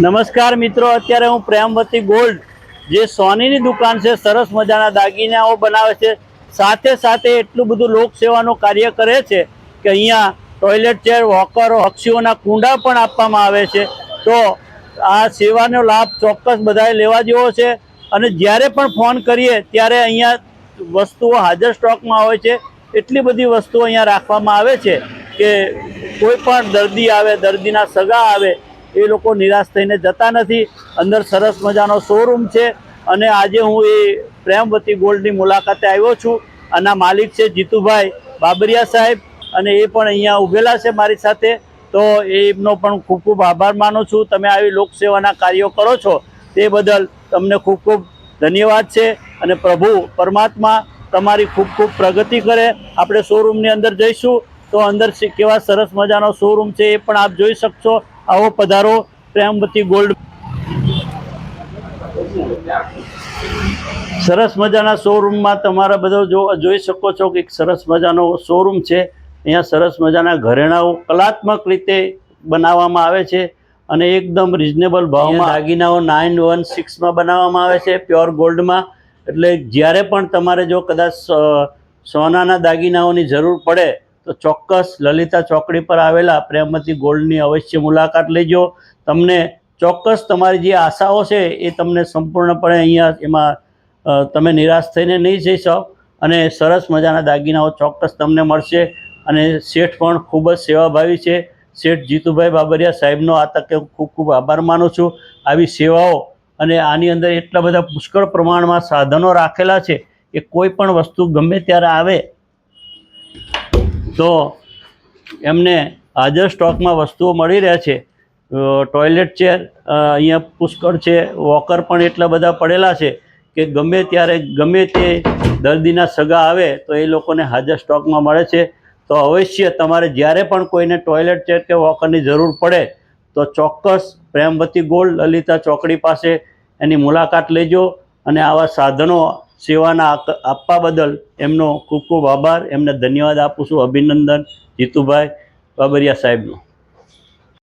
નમસ્કાર મિત્રો, અત્યારે હું પ્રેમવતી ગોલ્ડ જે સોનીની દુકાન છે, સરસ મજાના દાગીનાઓ બનાવે છે, સાથે સાથે એટલું બધું લોકસેવાનું કાર્ય કરે છે કે અહીંયા ટોયલેટ ચેર, વોકરો, પક્ષીઓના કુંડા પણ આપવામાં આવે છે। તો આ સેવાનો લાભ ચોક્કસ બધાએ લેવા જેવો છે અને જ્યારે પણ ફોન કરીએ ત્યારે અહીંયા વસ્તુઓ હાજર સ્ટોકમાં હોય છે। એટલી બધી વસ્તુઓ અહીંયા રાખવામાં આવે છે કે કોઈ પણ દર્દી આવે, દર્દીના સગા આવે, એ લોકો નિરાશ થઈને જતા નથી। અંદર સરસ મજાનો શોરૂમ છે અને આજે હું એ પ્રેમવતી ગોલ્ડની મુલાકાતે આવ્યો છું। આના માલિક છે જીતુભાઈ બાબરિયા સાહેબ અને એ પણ અહીંયા ઊભેલા છે મારી સાથે। તો એમનો પણ ખૂબ ખૂબ આભાર માનું છું। તમે આવી લોકસેવાના કાર્યો કરો છો તે બદલ તમને ખૂબ ખૂબ ધન્યવાદ છે અને પ્રભુ પરમાત્મા તમારી ખૂબ ખૂબ પ્રગતિ કરે। આપણે શોરૂમની અંદર જઈશું તો અંદર કેવા સરસ મજાનો શોરૂમ છે એ પણ આપ જોઈ શકશો। आओ पधारो प्रेमवती गोल्ड। सरस मजाना शोरूम में तमारा बधो जोई शको छो कि सरस मजानो शोरूम है। अहींया सरस मजाना घरेणाओ कलात्मक रीते बनाववामां आवे छे अने एकदम रिजनेबल भाव में दागीनाओ 916 में बनाववामां आवे छे, प्योर गोल्ड में। एटले ज्यारे पण तमारे जो कदाच सोनाना दागीनाओनी जरूर पड़े तो चौक्कस ललिता चौकड़ी पर आवेला प्रेमवती गोल्डनी अवश्य मुलाकात लेजो। तमने चौक्कस तमारी जे आशाओ छे ए तमने संपूर्णपणे अहींया एमां तमे निराश थईने नहीं जई जाओ अने सरस मजाना दागीनाओ चौक्कस तमने मळशे। अने शेठ पण खूब ज सेवाभावी छे। शेठ जीतुभाई बाबरिया साहेबनो आ तके खूब खूब आभार मानुं छुं। आवी सेवाओ अने आनी अंदर एटला बधा पुष्कळ प्रमाणमां साधनो राखेला छे के कोई पण वस्तु गमे त्यारे आवे तो एमने हाजर स्टॉक में वस्तुओं मळी रहे छे। टॉयलेट चेर अहींया पुष्कळ छे, वॉकर पण एटला बधा पड़ेला छे के गमे त्यारे गमे ते दर्दीना सगा आवे तो ए लोकोने हाजर स्टॉक में मळे छे। तो अवश्य तमारे ज्यारे पण कोईने टॉयलेट चेर के वॉकरनी जरूर पड़े तो चौक्कस प्रेमवती गोल्ड ललिता चौकड़ी पासे एनी मुलाकात लेजो अने आवा साधनो सेवाना आपवा बदल एमनो खूब खूब आभार, एमने धन्यवाद आपूं छुं। अभिनंदन जीतुभाई बाबरिया साहेबनो।